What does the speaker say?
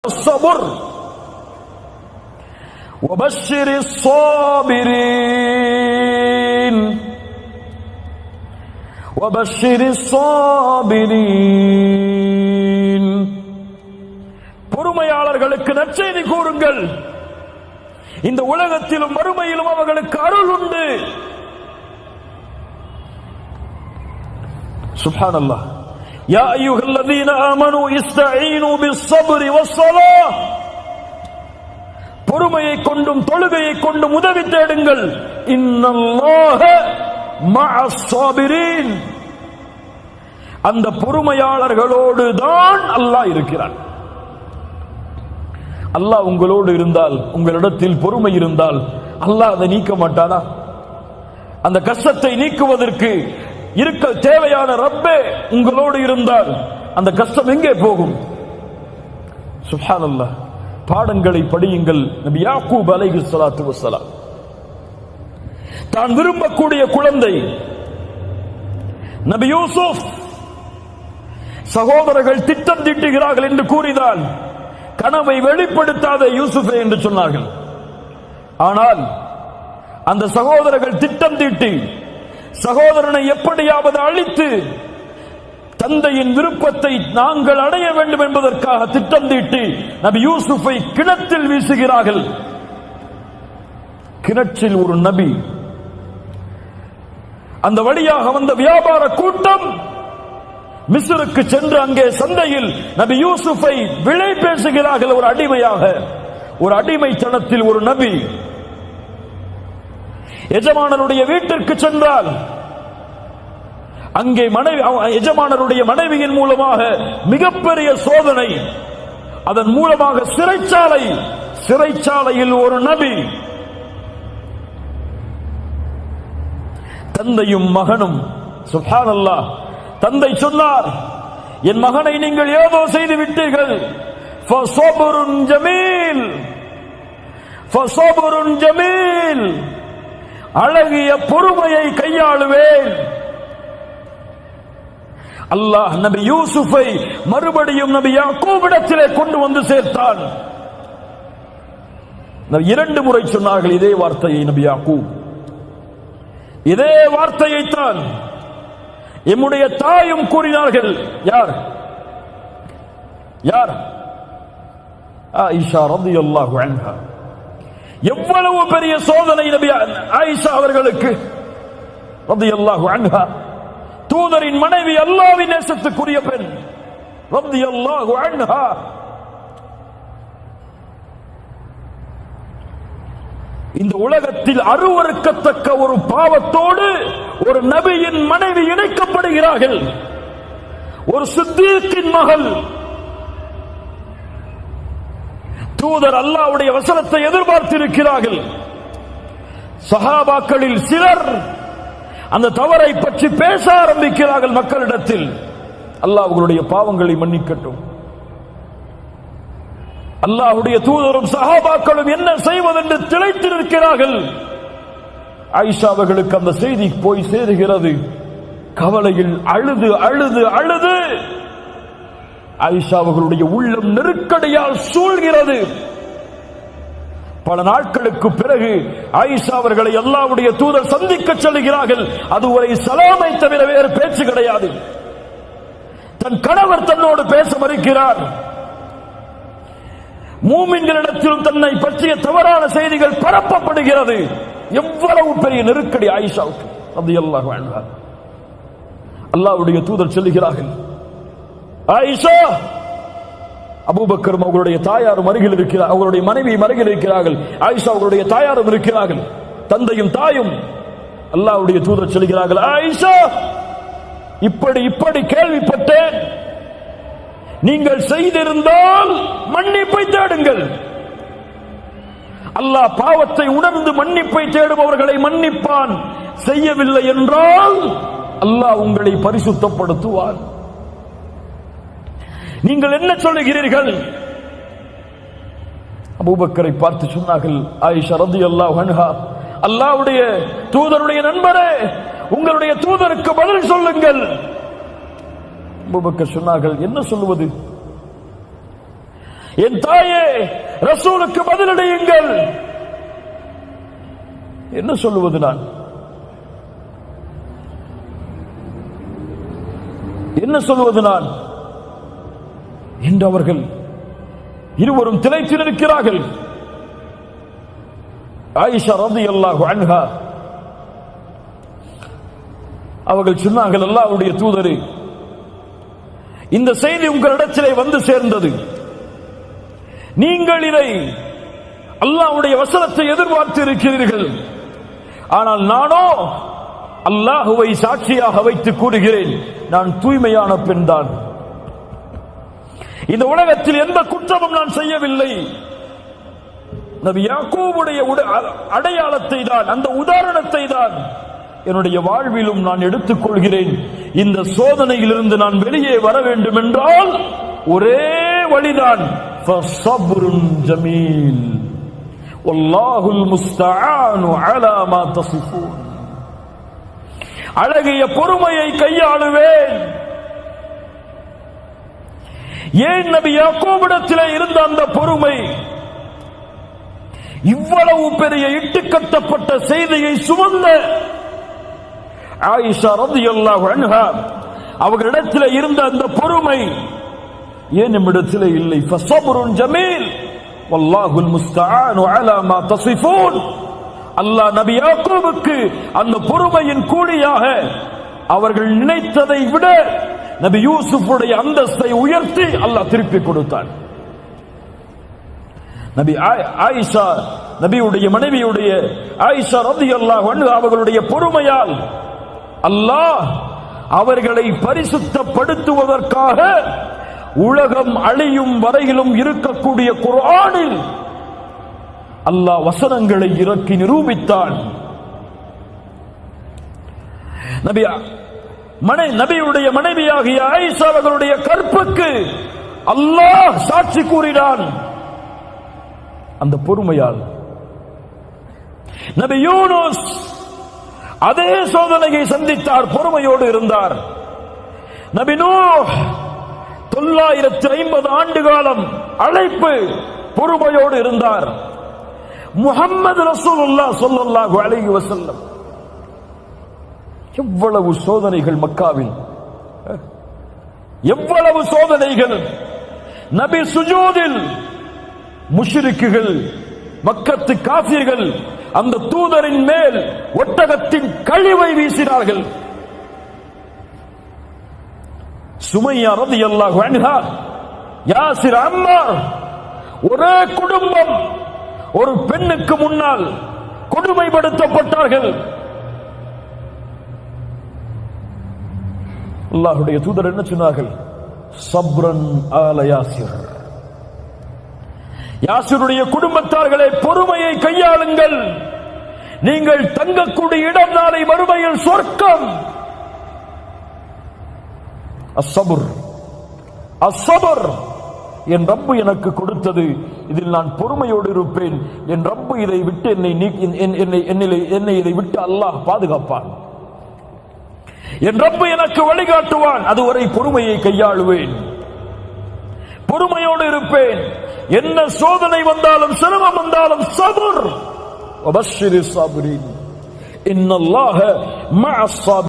الصبر وبشر الصابرين وبشر الصابرين பொறுமையாளர்களுக்கு நற்செய்தி கூறுங்கள். இந்த உலகத்திலும் மறுமையிலும் அவர்களுக்கு அருள் உண்டு. சுப்ஹானல்லாஹ். யா அய்யுஹல்லதீன ஆமனூ இஸ்தஈனூ பிஸ்ஸப்ரி வஸ்ஸலாஹ். பொறுமையை கொண்டும் தொழுகையை கொண்டும் உதவி தேடுங்கள். இன்னல்லாஹ மஅஸ் ஸாபிரீன். அந்த பொறுமையாளர்களோடு தான் அல்லாஹ் இருக்கிறான். அல்லாஹ் உங்களோடு இருந்தால், உங்களிடத்தில் பொறுமை இருந்தால் அல்லாஹ் அதை நீக்க மாட்டானா? அந்த கஷ்டத்தை நீக்குவதற்கு இருக்க தேவையான ரப்பே உங்களோடு இருந்தால் அந்த கஷ்டம் எங்கே போகும்? சுப்ஹானல்லாஹ். பாடங்களை படியுங்கள். நபி யாக்கூப் அலைஹிஸ்ஸலாத்து வஸ்ஸலாம் தான் விரும்பக்கூடிய குழந்தை நபி யூசுப், சகோதரர்கள் திட்டம் தீட்டுகிறார்கள் என்று கூறினால் கனவை வெளிப்படுத்தாத யூசுஃபே என்று சொன்னார்கள். ஆனால் அந்த சகோதரர்கள் திட்டம் தீட்டி சகோதரனை எப்படியாவது அழித்து தந்தையின் விருப்பத்தை நாங்கள் அடைய வேண்டும் என்பதற்காக திட்டம் தீட்டி நபி யூசுஃபை கிணற்றில் வீசுகிறார்கள். கிணற்றில் ஒரு நபி, அந்த வழியாக வந்த வியாபார கூட்டம் மிஸ்ருக்கு சென்று அங்கே சந்தையில் நபி யூசுஃபை விலை பேசுகிறார்கள். ஒரு அடிமையாக, ஒரு அடிமைத்தனத்தில் ஒரு நபி எஜமானருடைய வீட்டிற்கு சென்றால் அங்கே எஜமானருடைய மனைவியின் மூலமாக மிகப்பெரிய சோதனை, அதன் மூலமாக சிறைச்சாலையில் ஒரு நபி, தந்தையும் மகனும். சுப்ஹானல்லாஹ். தந்தை சொன்னார், என் மகனை நீங்கள் ஏதோ செய்து விட்டீர்கள். ஃபஸப்ருன் ஜமீல், ஃபஸப்ருன் ஜமீல். அழகிய பொறுமையை கையாளுவேன். அல்லாஹ் நபி யூசுஃபை மறுபடியும் நபி யாக்கூபிடத்திலே கொண்டு வந்து சேர்த்தான். இரண்டு முறை சொன்னார்கள் இதே வார்த்தையை நபி யாக்கூப். இதே வார்த்தையைத்தான் எம்முடைய தாயும் கூறினார்கள். யார் யார்? ஆயிஷா ரலியல்லாஹு அன்ஹா. எவ்வளவு பெரிய சோதனை நபி ஆயிஷா அவர்களுக்கு ரலியல்லாஹு அன்ஹா. தூதரின் மனைவி, அல்லாஹ்வின் நேசத்துக்குரிய பெண் ரலியல்லாஹு அன்ஹா. இந்த உலகத்தில் அருவருக்கத்தக்க ஒரு பாவத்தோடு ஒரு நபியின் மனைவி இணைக்கப்படுகிறார்கள். ஒரு சித்தீக்கின் மகள். தூதர் அல்லாஹ்வுடைய வசனத்தை எதிர்பார்த்திருக்கிறார்கள். சஹாபாக்களில் சிலர் அந்த தவறை பற்றி பேச ஆரம்பிக்கிறார்கள் மக்களிடத்தில். அல்லாஹ் அவர்களுடைய பாவங்களை மன்னிக்கட்டும். அல்லாஹ்வுடைய தூதரும் சஹாபாக்களும் என்ன செய்வதென்று திளைத்திருக்கிறார்கள். ஆயிஷா அவர்களுக்கு அந்த செய்தி போய் சேருகிறது. கவலையில் அழுது அழுது அழுது ஆயிஷா அவர்களுடைய உள்ளம் நெருக்கடியால் சூழ்கிறது. பல நாட்களுக்கு பிறகு ஆயிஷா அவர்களை அல்லாஹ்வுடைய தூதர் சந்திக்க செல்கிறார்கள். அதுவரை சலாமை தவிர வேறு பேச்சு கிடையாது. தன் கணவர் தன்னோடு பேச மறுக்கிறார். மூமின்களிடத்திலும் தன்னை பற்றிய தவறான செய்திகள் பரப்பப்படுகிறது. எவ்வளவு பெரிய நெருக்கடி ஆயிஷாவுக்கு ரலியல்லாஹு அன்ஹா. அல்லாஹ்வுடைய தூதர் சொல்லுகிறார்கள், ஆயிஷா, அபூபக்கரும் அவர்களுடைய தாயாரும் அருகில் இருக்கிறார், அவருடைய மனைவியும் அருகில் இருக்கிறார்கள். ஆயிஷா அவர்களுடைய தாயாரும் இருக்கிறார்கள், தந்தையும் தாயும். அல்லாஹ்வுடைய தூதர் சொல்கிறார்கள், ஆயிஷா, இப்படி கேள்விப்பட்டேன். நீங்கள் செய்திருந்தால் மன்னிப்பை தேடுங்கள். அல்லாஹ் பாவத்தை உணர்ந்து மன்னிப்பை தேடுபவர்களை மன்னிப்பான். செய்யவில்லை என்றால் அல்லாஹ் உங்களை பரிசுத்தப்படுத்துவார். நீங்கள் என்ன சொல்லுகிறீர்கள்? அபூபக்கரை பார்த்து சொன்னார்கள் ஆயிஷா ரலியல்லாஹு அன்ஹா, அல்லாஹ்வுடைய தூதருடைய நண்பரே, உங்களுடைய தூதருக்கு பதில் சொல்லுங்கள். அபூபக்கர் சொன்னார்கள், என்ன சொல்லுவது? என் தாயே, ரசூலுக்கு பதிலளியுங்கள். என்ன சொல்லுவது நான்? என்ன சொல்வது நான் என்று அவர்கள் இருவரும் திளைத்து நிற்கிறார்கள். ஆயிஷா ரலியல்லாஹு அன்ஹா அவர்கள் சொன்னார்கள், அல்லாஹ்வுடைய தூதரே, இந்த செய்தி உங்களிடத்திலே வந்து சேர்ந்தது. நீங்கள் இதை அல்லாஹ்வுடைய வசனத்தை எதிர்பார்த்து இருக்கிறீர்கள். ஆனால் நானோ அல்லாஹுவை சாட்சியாக வைத்து கூறுகிறேன், நான் தூய்மையான பெண்தான். இந்த உலகத்தில் எந்த குற்றமும் நான் செய்யவில்லை. நபி யாக்கூபுடைய அடையாளத்தை தான், அந்த உதாரணத்தை தான் என்னுடைய வாழ்விலும் நான் எடுத்துக் கொள்கிறேன். இந்த சோதனையிலிருந்து நான் வெளியே வர வேண்டும் என்றால் ஒரே வழிதான், ஃபஸப்ருன் ஜமீல் வல்லாஹுல் முஸ்தஆனு அலா மா தஸிஃபூன். அழகிய பொறுமையை கையாளுவேன். ஏன் நபி யாக்கூபிடத்திலே இருந்த அந்த பொறுமை? இவ்வளவு பெரிய இட்டுக்கட்டப்பட்ட செய்தியை சுமந்த ஆயிஷா ரலியல்லாஹு அன்ஹா அவர்களிடத்தில் இருந்த அந்த பொறுமை ஏன் நம்மிடத்தில் இல்லை? ஃபஸப்ருன் ஜமீல் வல்லாஹுல் முஸ்தஆனு அலா மா தஸிஃபூன். அல்லாஹ் நபி யாக்கூபுக்கு அந்த பொறுமையின் கூலியாக அவர்கள் நினைத்ததை விட நபி யூசுஃபுடைய அந்தஸ்தை உயர்த்தி அல்லாஹ் திருப்பி கொடுத்தான். நபி ஆயிஷா, நபியுடைய மனைவியுடைய ஆயிஷா ரலியல்லாஹு அன்ஹா அவர்களுடைய பொறுமையால் அல்லாஹ் அவர்களை பரிசுத்தப்படுத்துவதற்காக உலகம் அழியும் வரையிலும் இருக்கக்கூடிய குர்ஆனில் அல்லாஹ் வசனங்களை இறக்கி நிரூபித்தான். நபியுடைய மனைவியாகிய ஆயிஷா அவர்களுடைய கற்புக்கு அல்லாஹ் சாட்சி கூறினான் அந்த பொறுமையால். நபி யூனுஸ் அதே சோதனையை சந்தித்தார், பொறுமையோடு இருந்தார். நபி நூஹ் 950 ஆண்டு காலம் அழைப்பு, பொறுமையோடு இருந்தார். முஹம்மது ரசூலுல்லாஹ் ஸல்லல்லாஹு அலைஹி வஸல்லம் எவ்வளவு சோதனைகள் மக்காவில், எவ்வளவு சோதனைகள். நபி சுஜூதில் முஷ்ரிக்குகள், மக்கத்து காஃபிர்கள் அந்த தூதரின் மேல் ஒட்டகத்தின் கழிவை வீசினார்கள். சுமையா ரலியல்லாஹு அன்ஹா, யாசிர், அம்மார், ஒரே குடும்பம் ஒரு பெண்ணுக்கு முன்னால் கொடுமைப்படுத்தப்பட்டார்கள். அல்லாஹ்வுடைய தூதர் என்ன சொன்னார்கள்? சப்ரன் ஆல யாசிர். யாசிருடைய குடும்பத்தார்களே, பொறுமையை கையாளுங்கள். நீங்கள் தங்கக்கூடிய இடம் நாளை மறுமையில் சொர்க்கம். அஸ்ஸபர், அஸ்ஸபர், என் ரப்பு எனக்கு கொடுத்தது, இதில் நான் பொறுமையோடு இருப்பேன். என் ரப்பு இதை விட்டு என்னை இதை விட்டு அல்லாஹ் பாதுகாப்பான். என் ரப்பு எனக்கு வழிகாட்டுவான். அதுவரை பொறுமையை கையாளுவேன், பொறுமையோடு இருப்பேன். என்ன சோதனை வந்தாலும், சிரமம் வந்தாலும் சபர். வபஷ்ஷிரிஸ் ஸாபிரீன், இன்னல்லாஹ மஅஸ் ஸாபிரீன்.